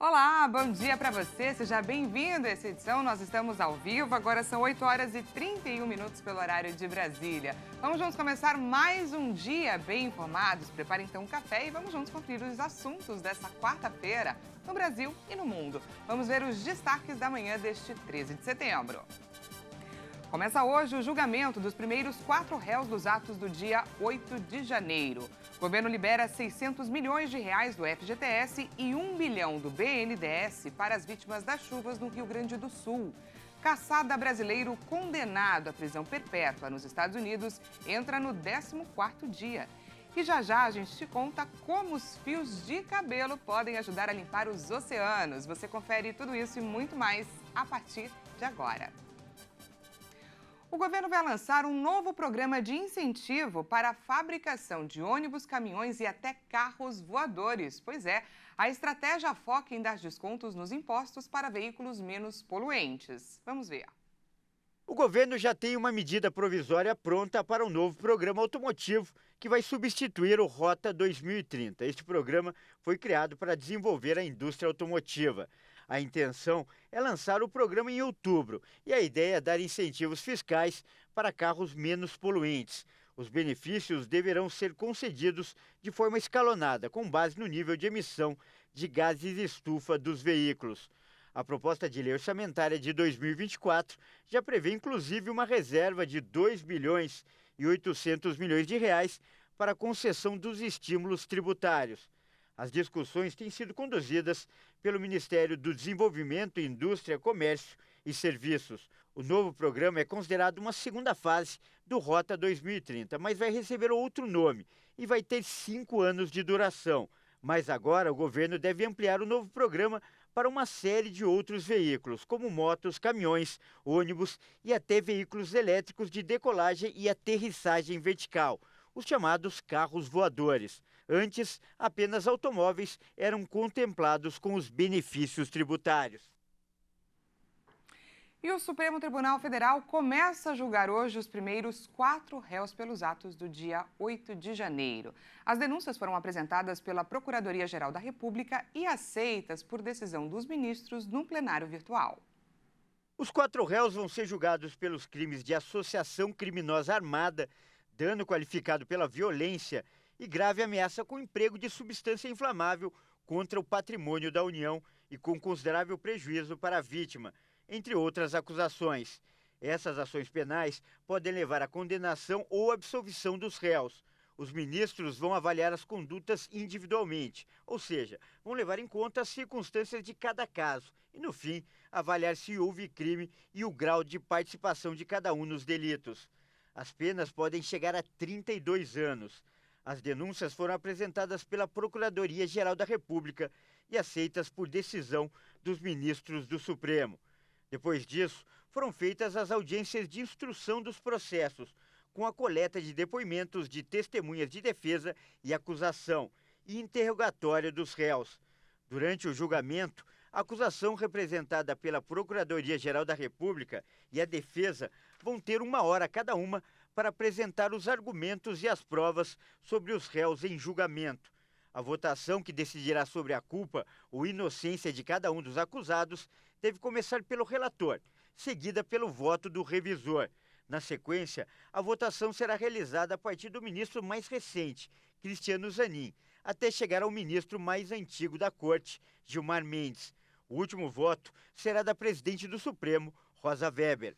Olá, bom dia para você, seja bem-vindo a essa edição. Nós estamos ao vivo, agora são 8 horas e 31 minutos pelo horário de Brasília. Vamos juntos começar mais um dia bem informados. Prepare então um café e vamos juntos conferir os assuntos dessa quarta-feira no Brasil e no mundo. Vamos ver os destaques da manhã deste 13 de setembro. Começa hoje o julgamento dos primeiros 4 réus dos atos do dia 8 de janeiro. O governo libera 600 milhões de reais do FGTS e 1 bilhão do BNDES para as vítimas das chuvas no Rio Grande do Sul. Caçada brasileiro condenado à prisão perpétua nos Estados Unidos entra no 14º dia. E já a gente te conta como os fios de cabelo podem ajudar a limpar os oceanos. Você confere tudo isso e muito mais a partir de agora. O governo vai lançar um novo programa de incentivo para a fabricação de ônibus, caminhões e até carros voadores. Pois é, a estratégia foca em dar descontos nos impostos para veículos menos poluentes. Vamos ver. O governo já tem uma medida provisória pronta para um novo programa automotivo que vai substituir o Rota 2030. Este programa foi criado para desenvolver a indústria automotiva. A intenção é lançar o programa em outubro e a ideia é dar incentivos fiscais para carros menos poluentes. Os benefícios deverão ser concedidos de forma escalonada, com base no nível de emissão de gases estufa dos veículos. A proposta de lei orçamentária de 2024 já prevê inclusive uma reserva de 2 bilhões e 800 milhões de reais para a concessão dos estímulos tributários. As discussões têm sido conduzidas pelo Ministério do Desenvolvimento, Indústria, Comércio e Serviços. O novo programa é considerado uma segunda fase do Rota 2030, mas vai receber outro nome e vai ter 5 anos de duração. Mas agora o governo deve ampliar o novo programa para uma série de outros veículos, como motos, caminhões, ônibus e até veículos elétricos de decolagem e aterrissagem vertical, os chamados carros voadores. Antes, apenas automóveis eram contemplados com os benefícios tributários. E o Supremo Tribunal Federal começa a julgar hoje os primeiros 4 réus pelos atos do dia 8 de janeiro. As denúncias foram apresentadas pela Procuradoria-Geral da República e aceitas por decisão dos ministros no plenário virtual. Os 4 réus vão ser julgados pelos crimes de associação criminosa armada, dano qualificado pela violência e grave ameaça com emprego de substância inflamável contra o patrimônio da União e com considerável prejuízo para a vítima, entre outras acusações. Essas ações penais podem levar à condenação ou absolvição dos réus. Os ministros vão avaliar as condutas individualmente, ou seja, vão levar em conta as circunstâncias de cada caso e, no fim, avaliar se houve crime e o grau de participação de cada um nos delitos. As penas podem chegar a 32 anos. As denúncias foram apresentadas pela Procuradoria-Geral da República e aceitas por decisão dos ministros do Supremo. Depois disso, foram feitas as audiências de instrução dos processos, com a coleta de depoimentos de testemunhas de defesa e acusação e interrogatório dos réus. Durante o julgamento, a acusação representada pela Procuradoria-Geral da República e a defesa vão ter 1 hora cada uma para apresentar os argumentos e as provas sobre os réus em julgamento. A votação que decidirá sobre a culpa ou inocência de cada um dos acusados deve começar pelo relator, seguida pelo voto do revisor. Na sequência, a votação será realizada a partir do ministro mais recente, Cristiano Zanin, até chegar ao ministro mais antigo da Corte, Gilmar Mendes. O último voto será da presidente do Supremo, Rosa Weber.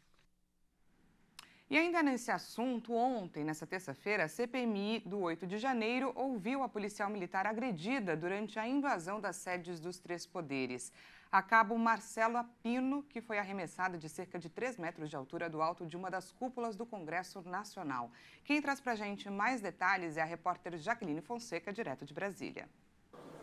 E ainda nesse assunto, ontem, nessa terça-feira, a CPMI do 8 de janeiro ouviu a policial militar agredida durante a invasão das sedes dos 3 poderes. A cabo Marcela Pino, que foi arremessada de cerca de 3 metros de altura do alto de uma das cúpulas do Congresso Nacional. Quem traz pra gente mais detalhes é a repórter Jaqueline Fonseca, direto de Brasília.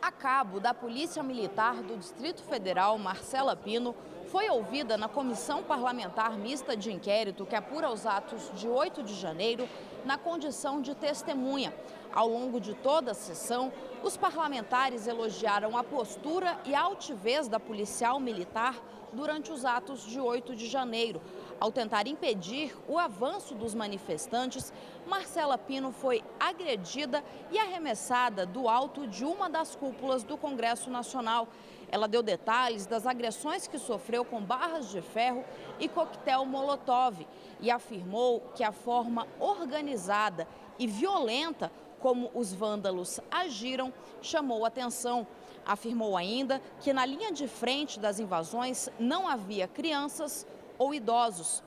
A cabo da Polícia Militar do Distrito Federal, Marcela Pino, foi ouvida na Comissão Parlamentar Mista de Inquérito que apura os atos de 8 de janeiro na condição de testemunha. Ao longo de toda a sessão, os parlamentares elogiaram a postura e a altivez da policial militar durante os atos de 8 de janeiro. Ao tentar impedir o avanço dos manifestantes, Marcela Pino foi agredida e arremessada do alto de uma das cúpulas do Congresso Nacional. Ela deu detalhes das agressões que sofreu com barras de ferro e coquetel Molotov e afirmou que a forma organizada e violenta como os vândalos agiram chamou atenção. Afirmou ainda que na linha de frente das invasões não havia crianças ou idosos.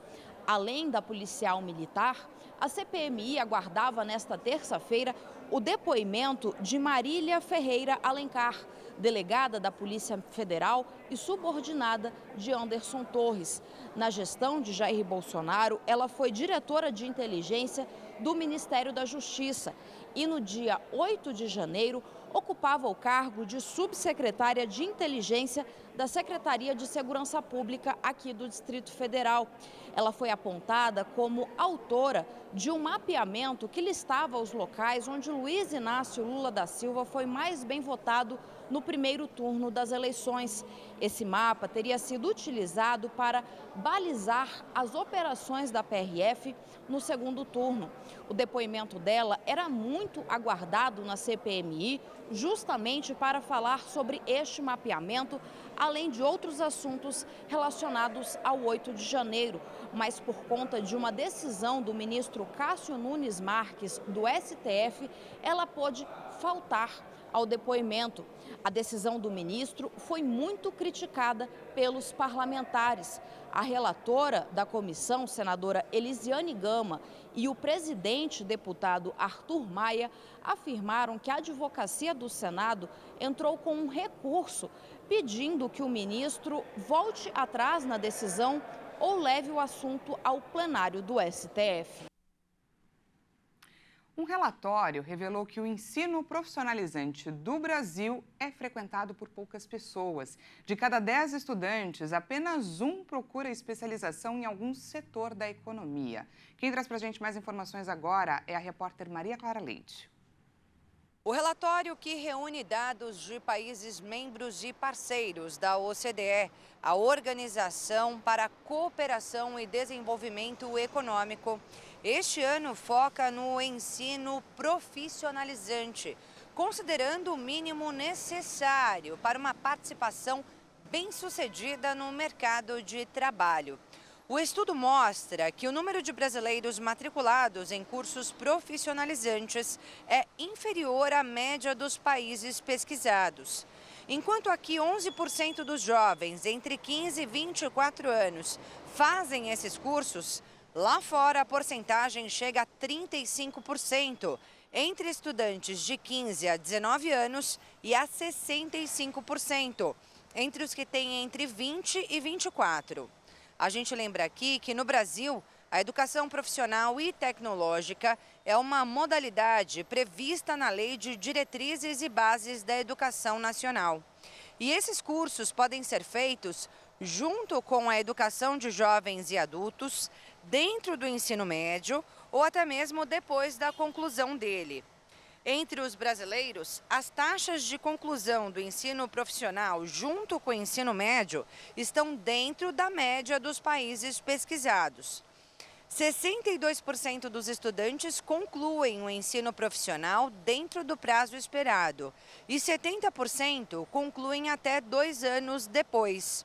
Além da policial militar, a CPMI aguardava nesta terça-feira o depoimento de Marília Ferreira Alencar, delegada da Polícia Federal e subordinada de Anderson Torres. Na gestão de Jair Bolsonaro, ela foi diretora de inteligência do Ministério da Justiça e no dia 8 de janeiro ocupava o cargo de subsecretária de inteligência da Secretaria de Segurança Pública aqui do Distrito Federal. Ela foi apontada como autora de um mapeamento que listava os locais onde Luiz Inácio Lula da Silva foi mais bem votado no primeiro turno das eleições. Esse mapa teria sido utilizado para balizar as operações da PRF no segundo turno. O depoimento dela era muito aguardado na CPMI, justamente para falar sobre este mapeamento, além de outros assuntos relacionados ao 8 de janeiro. Mas por conta de uma decisão do ministro Cássio Nunes Marques, do STF, ela pôde faltar ao depoimento. A decisão do ministro foi muito criticada pelos parlamentares. A relatora da comissão, senadora Elisiane Gama, e o presidente, deputado Arthur Maia, afirmaram que a advocacia do Senado entrou com um recurso pedindo que o ministro volte atrás na decisão ou leve o assunto ao plenário do STF. Um relatório revelou que o ensino profissionalizante do Brasil é frequentado por poucas pessoas. De cada 10 estudantes, apenas um procura especialização em algum setor da economia. Quem traz para a gente mais informações agora é a repórter Maria Clara Leite. O relatório, que reúne dados de países membros e parceiros da OCDE, a Organização para a Cooperação e Desenvolvimento Econômico, este ano foca no ensino profissionalizante, considerando o mínimo necessário para uma participação bem-sucedida no mercado de trabalho. O estudo mostra que o número de brasileiros matriculados em cursos profissionalizantes é inferior à média dos países pesquisados. Enquanto aqui 11% dos jovens entre 15 e 24 anos fazem esses cursos, lá fora a porcentagem chega a 35%, entre estudantes de 15 a 19 anos e a 65%, entre os que têm entre 20 e 24. A gente lembra aqui que no Brasil, a educação profissional e tecnológica é uma modalidade prevista na Lei de Diretrizes e Bases da Educação Nacional. E esses cursos podem ser feitos junto com a educação de jovens e adultos, dentro do ensino médio ou até mesmo depois da conclusão dele. Entre os brasileiros, as taxas de conclusão do ensino profissional junto com o ensino médio estão dentro da média dos países pesquisados. 62% dos estudantes concluem o ensino profissional dentro do prazo esperado e 70% concluem até 2 anos depois.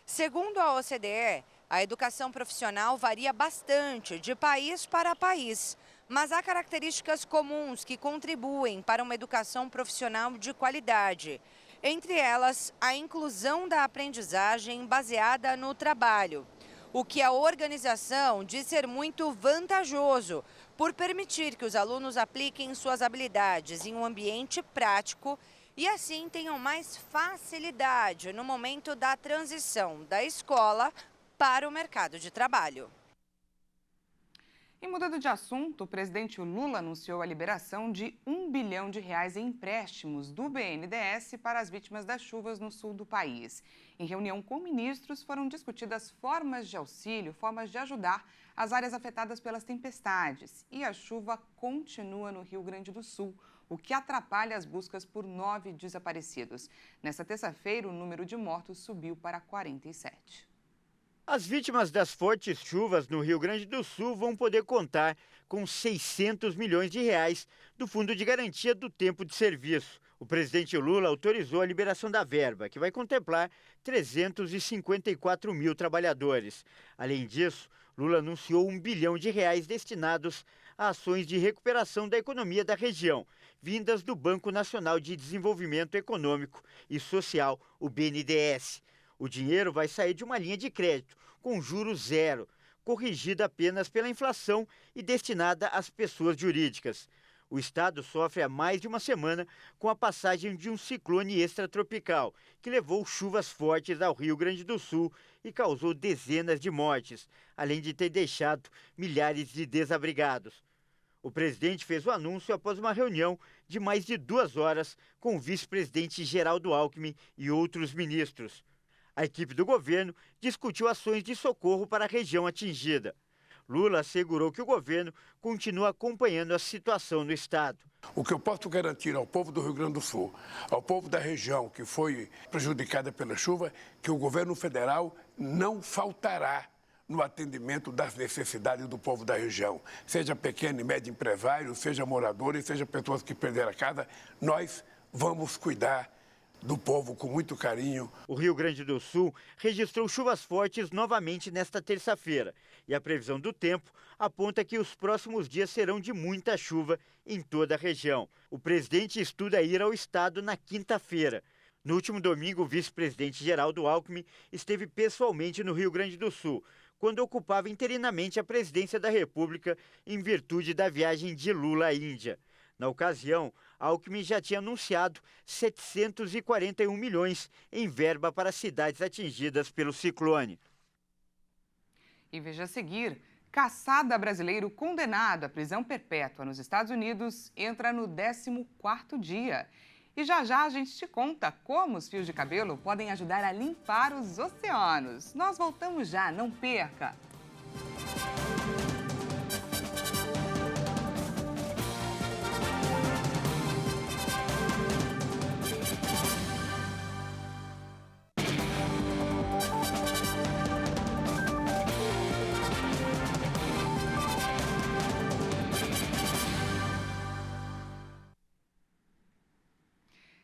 Segundo a OCDE, a educação profissional varia bastante de país para país, mas há características comuns que contribuem para uma educação profissional de qualidade. Entre elas, a inclusão da aprendizagem baseada no trabalho, o que a organização diz ser muito vantajoso, por permitir que os alunos apliquem suas habilidades em um ambiente prático e assim tenham mais facilidade no momento da transição da escola para o mercado de trabalho. E mudando de assunto, o presidente Lula anunciou a liberação de R$ 1 bilhão em empréstimos do BNDES para as vítimas das chuvas no sul do país. Em reunião com ministros, foram discutidas formas de auxílio, formas de ajudar as áreas afetadas pelas tempestades. E a chuva continua no Rio Grande do Sul, o que atrapalha as buscas por 9 desaparecidos. Nesta terça-feira, o número de mortos subiu para 47. As vítimas das fortes chuvas no Rio Grande do Sul vão poder contar com R$ 600 milhões do Fundo de Garantia do Tempo de Serviço, O presidente Lula autorizou a liberação da verba, que vai contemplar 354 mil trabalhadores. Além disso, Lula anunciou R$ 1 bilhão destinados a ações de recuperação da economia da região, vindas do Banco Nacional de Desenvolvimento Econômico e Social, o BNDES. O dinheiro vai sair de uma linha de crédito, com juros zero, corrigida apenas pela inflação e destinada às pessoas jurídicas. O estado sofre há mais de uma semana com a passagem de um ciclone extratropical, que levou chuvas fortes ao Rio Grande do Sul e causou dezenas de mortes, além de ter deixado milhares de desabrigados. O presidente fez o anúncio após uma reunião de mais de 2 horas com o vice-presidente Geraldo Alckmin e outros ministros. A equipe do governo discutiu ações de socorro para a região atingida. Lula assegurou que o governo continua acompanhando a situação no estado. O que eu posso garantir ao povo do Rio Grande do Sul, ao povo da região que foi prejudicada pela chuva, que o governo federal não faltará no atendimento das necessidades do povo da região. Seja pequeno e médio empresário, seja moradores, seja pessoas que perderam a casa, nós vamos cuidar do povo com muito carinho. O Rio Grande do Sul registrou chuvas fortes novamente nesta terça-feira e a previsão do tempo aponta que os próximos dias serão de muita chuva em toda a região. O presidente estuda ir ao estado na quinta-feira. No último domingo, o vice-presidente Geraldo Alckmin esteve pessoalmente no Rio Grande do Sul, quando ocupava interinamente a presidência da República em virtude da viagem de Lula à Índia. Na ocasião, Alckmin já tinha anunciado 741 milhões em verba para cidades atingidas pelo ciclone. E veja a seguir, caçada brasileiro condenado à prisão perpétua nos Estados Unidos entra no 14º dia. E já a gente te conta como os fios de cabelo podem ajudar a limpar os oceanos. Nós voltamos já, não perca!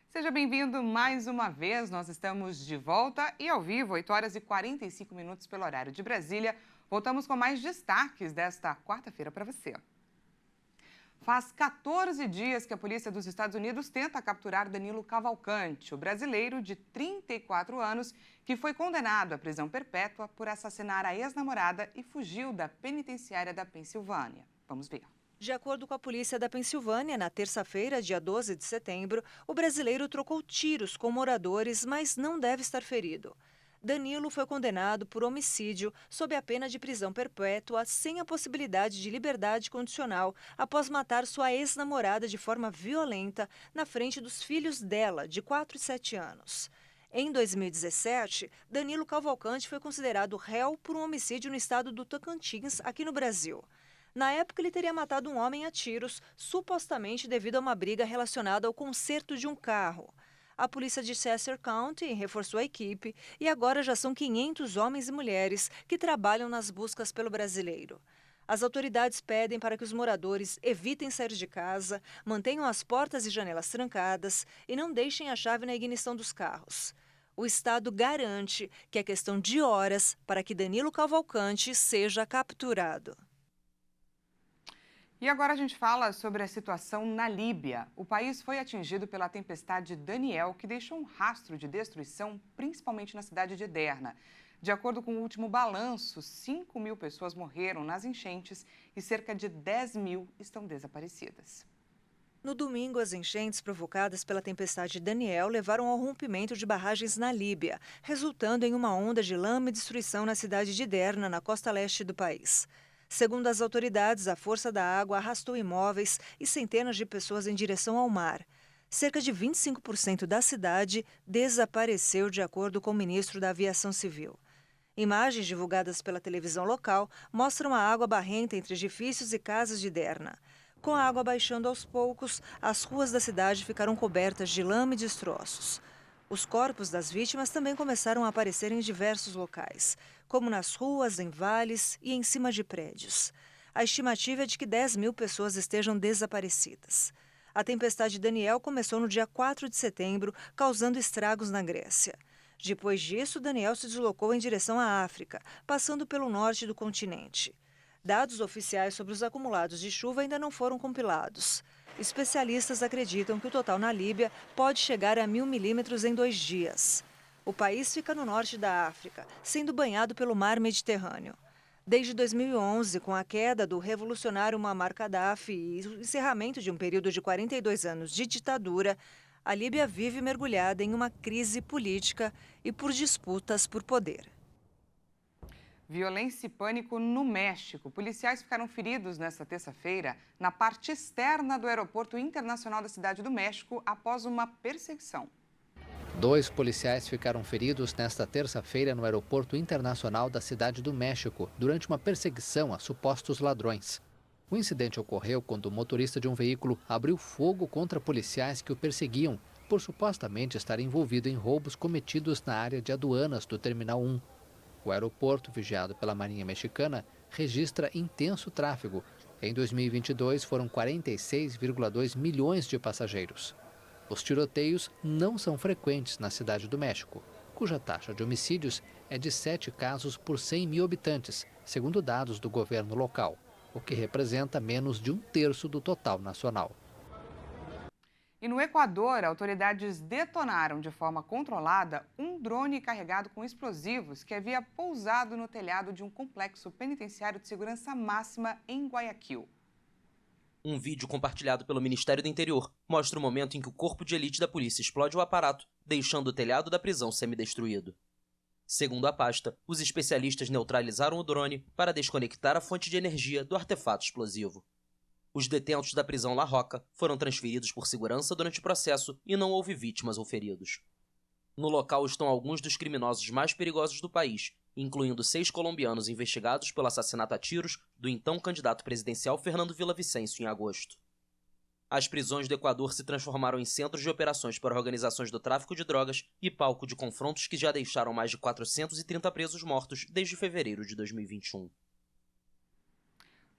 Seja bem-vindo mais uma vez, nós estamos de volta e ao vivo, 8 horas e 45 minutos pelo horário de Brasília. Voltamos com mais destaques desta quarta-feira para você. Faz 14 dias que a polícia dos Estados Unidos tenta capturar Danilo Cavalcante, o brasileiro de 34 anos, que foi condenado à prisão perpétua por assassinar a ex-namorada e fugiu da penitenciária da Pensilvânia. Vamos ver. De acordo com a polícia da Pensilvânia, na terça-feira, dia 12 de setembro, o brasileiro trocou tiros com moradores, mas não deve estar ferido. Danilo foi condenado por homicídio sob a pena de prisão perpétua sem a possibilidade de liberdade condicional após matar sua ex-namorada de forma violenta na frente dos filhos dela, de 4 e 7 anos. Em 2017, Danilo Cavalcante foi considerado réu por um homicídio no estado do Tocantins, aqui no Brasil. Na época, ele teria matado um homem a tiros, supostamente devido a uma briga relacionada ao conserto de um carro. A polícia de Chester County reforçou a equipe e agora já são 500 homens e mulheres que trabalham nas buscas pelo brasileiro. As autoridades pedem para que os moradores evitem sair de casa, mantenham as portas e janelas trancadas e não deixem a chave na ignição dos carros. O Estado garante que é questão de horas para que Danilo Cavalcante seja capturado. E agora a gente fala sobre a situação na Líbia. O país foi atingido pela tempestade Daniel, que deixou um rastro de destruição, principalmente na cidade de Derna. De acordo com o último balanço, 5.000 pessoas morreram nas enchentes e cerca de 10.000 estão desaparecidas. No domingo, as enchentes provocadas pela tempestade Daniel levaram ao rompimento de barragens na Líbia, resultando em uma onda de lama e destruição na cidade de Derna, na costa leste do país. Segundo as autoridades, a força da água arrastou imóveis e centenas de pessoas em direção ao mar. Cerca de 25% da cidade desapareceu, de acordo com o ministro da Aviação Civil. Imagens divulgadas pela televisão local mostram a água barrenta entre edifícios e casas de Derna. Com a água baixando aos poucos, as ruas da cidade ficaram cobertas de lama e destroços. Os corpos das vítimas também começaram a aparecer em diversos locais, como nas ruas, em vales e em cima de prédios. A estimativa é de que 10.000 pessoas estejam desaparecidas. A tempestade Daniel começou no dia 4 de setembro, causando estragos na Grécia. Depois disso, Daniel se deslocou em direção à África, passando pelo norte do continente. Dados oficiais sobre os acumulados de chuva ainda não foram compilados. Especialistas acreditam que o total na Líbia pode chegar a 1.000 milímetros em 2 dias. O país fica no norte da África, sendo banhado pelo mar Mediterrâneo. Desde 2011, com a queda do revolucionário Muammar Gaddafi e o encerramento de um período de 42 anos de ditadura, a Líbia vive mergulhada em uma crise política e por disputas por poder. Violência e pânico no México. Policiais ficaram feridos nesta terça-feira na parte externa do Aeroporto Internacional da Cidade do México após uma perseguição. 2 policiais ficaram feridos nesta terça-feira no Aeroporto Internacional da Cidade do México durante uma perseguição a supostos ladrões. O incidente ocorreu quando o motorista de um veículo abriu fogo contra policiais que o perseguiam por supostamente estar envolvido em roubos cometidos na área de aduanas do Terminal 1. O aeroporto, vigiado pela Marinha Mexicana, registra intenso tráfego. Em 2022, foram 46,2 milhões de passageiros. Os tiroteios não são frequentes na Cidade do México, cuja taxa de homicídios é de 7 casos por 100 mil habitantes, segundo dados do governo local, o que representa menos de 1/3 do total nacional. E no Equador, autoridades detonaram de forma controlada um drone carregado com explosivos que havia pousado no telhado de um complexo penitenciário de segurança máxima em Guayaquil. Um vídeo compartilhado pelo Ministério do Interior mostra o momento em que o corpo de elite da polícia explode o aparato, deixando o telhado da prisão semidestruído. Segundo a pasta, os especialistas neutralizaram o drone para desconectar a fonte de energia do artefato explosivo. Os detentos da prisão La Roca foram transferidos por segurança durante o processo e não houve vítimas ou feridos. No local estão alguns dos criminosos mais perigosos do país, incluindo 6 colombianos investigados pelo assassinato a tiros do então candidato presidencial Fernando Villavicencio em agosto. As prisões do Equador se transformaram em centros de operações para organizações do tráfico de drogas e palco de confrontos que já deixaram mais de 430 presos mortos desde fevereiro de 2021.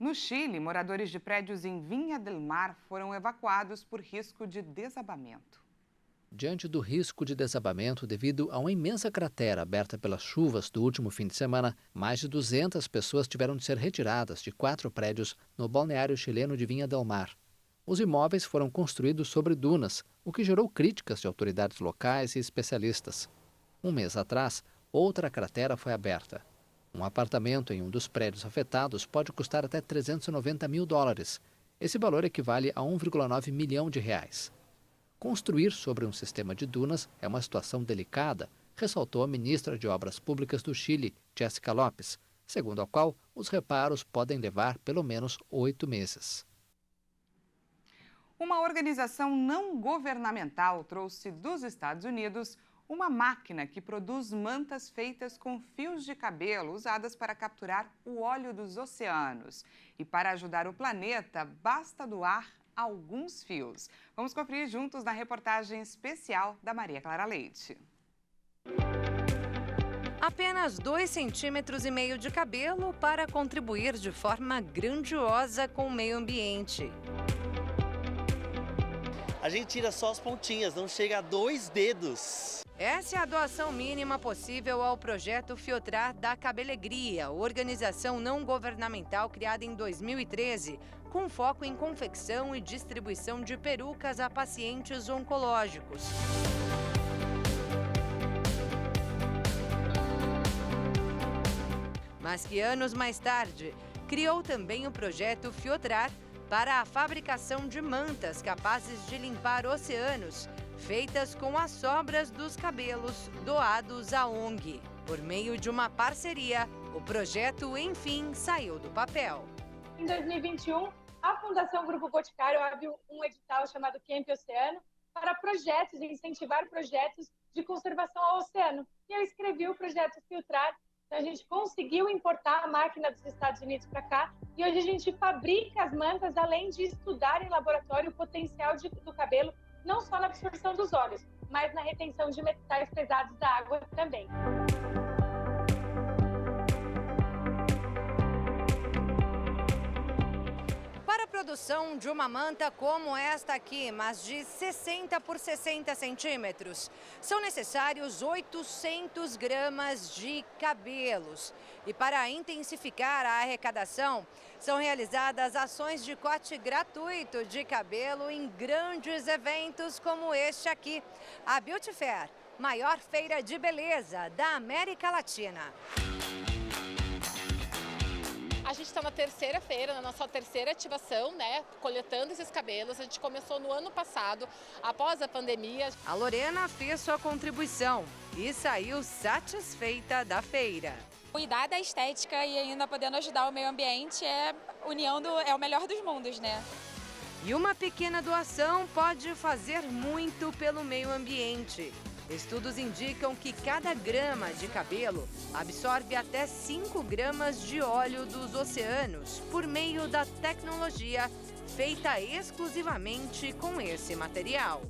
No Chile, moradores de prédios em Viña del Mar foram evacuados por risco de desabamento. Diante do risco de desabamento devido a uma imensa cratera aberta pelas chuvas do último fim de semana, mais de 200 pessoas tiveram de ser retiradas de 4 prédios no balneário chileno de Viña del Mar. Os imóveis foram construídos sobre dunas, o que gerou críticas de autoridades locais e especialistas. Um mês atrás, outra cratera foi aberta. Um apartamento em um dos prédios afetados pode custar até $390 mil. Esse valor equivale a 1,9 milhão de reais. Construir sobre um sistema de dunas é uma situação delicada, ressaltou a ministra de Obras Públicas do Chile, Jéssica Lopes, segundo a qual os reparos podem levar pelo menos 8 meses. Uma organização não governamental trouxe dos Estados Unidos uma máquina que produz mantas feitas com fios de cabelo usadas para capturar o óleo dos oceanos. E para ajudar o planeta, basta doar alguns fios. Vamos conferir juntos na reportagem especial da Maria Clara Leite. Apenas 2,5 centímetros de cabelo para contribuir de forma grandiosa com o meio ambiente. A gente tira só as pontinhas, não chega a 2 dedos. Essa é a doação mínima possível ao projeto Fiotrar da Cabelegria, organização não governamental criada em 2013, com foco em confecção e distribuição de perucas a pacientes oncológicos. Mas que anos mais tarde, criou também o projeto Fiotrar para a fabricação de mantas capazes de limpar oceanos, feitas com as sobras dos cabelos doados à ONG. Por meio de uma parceria, o projeto, enfim, saiu do papel. Em 2021, a Fundação Grupo Boticário abriu um edital chamado Camp Oceano para projetos, incentivar projetos de conservação ao oceano. E eu escrevi o projeto Filtrar. Então, a gente conseguiu importar a máquina dos Estados Unidos para cá e hoje a gente fabrica as mantas, além de estudar em laboratório o potencial do cabelo, não só na absorção dos óleos, mas na retenção de metais pesados da água também. Para produção de uma manta como esta aqui, mas de 60 por 60 centímetros, são necessários 800 gramas de cabelos. E para intensificar a arrecadação, são realizadas ações de corte gratuito de cabelo em grandes eventos como este aqui, a Beauty Fair, maior feira de beleza da América Latina. A gente está na terceira feira, na nossa terceira ativação, né? Coletando esses cabelos. A gente começou no ano passado, após a pandemia. A Lorena fez sua contribuição e saiu satisfeita da feira. Cuidar da estética e ainda podendo ajudar o meio ambiente é o melhor dos mundos, né? E uma pequena doação pode fazer muito pelo meio ambiente. Estudos indicam que cada grama de cabelo absorve até 5 gramas de óleo dos oceanos por meio da tecnologia feita exclusivamente com esse material.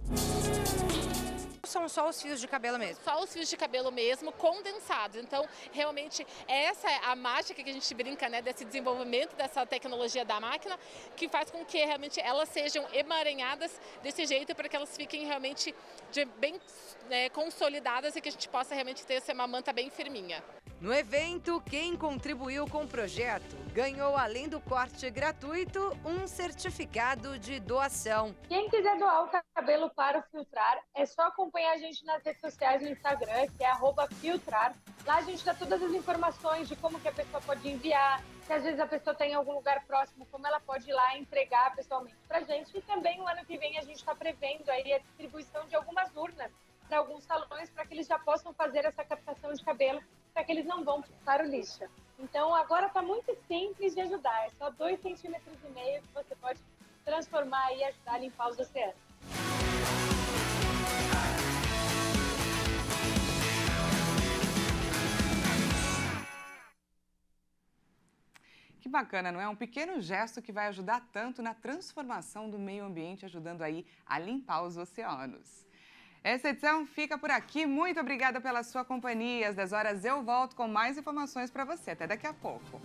São só os fios de cabelo mesmo? Só os fios de cabelo mesmo, condensados. Então, realmente, essa é a mágica que a gente brinca, né, desse desenvolvimento dessa tecnologia da máquina, que faz com que realmente elas sejam emaranhadas desse jeito para que elas fiquem realmente bem consolidadas e que a gente possa realmente ter uma manta bem firminha. No evento, quem contribuiu com o projeto ganhou, além do corte gratuito, um certificado de doação. Quem quiser doar o cabelo para o Filtrar, é só acompanhar a gente nas redes sociais no Instagram, que é @filtrar. Lá a gente dá todas as informações de como que a pessoa pode enviar, se às vezes a pessoa está em algum lugar próximo, como ela pode ir lá entregar pessoalmente para a gente. E também no ano que vem a gente está prevendo aí a distribuição de algumas urnas para alguns salões, para que eles já possam fazer essa captação de cabelo, para que eles não vão para o lixo. Então agora está muito simples de ajudar, é só 2,5 centímetros que você pode transformar e ajudar a limpar os oceanos. Que bacana, não é? Um pequeno gesto que vai ajudar tanto na transformação do meio ambiente, ajudando aí a limpar os oceanos. Essa edição fica por aqui. Muito obrigada pela sua companhia. Às 10 horas eu volto com mais informações para você. Até daqui a pouco.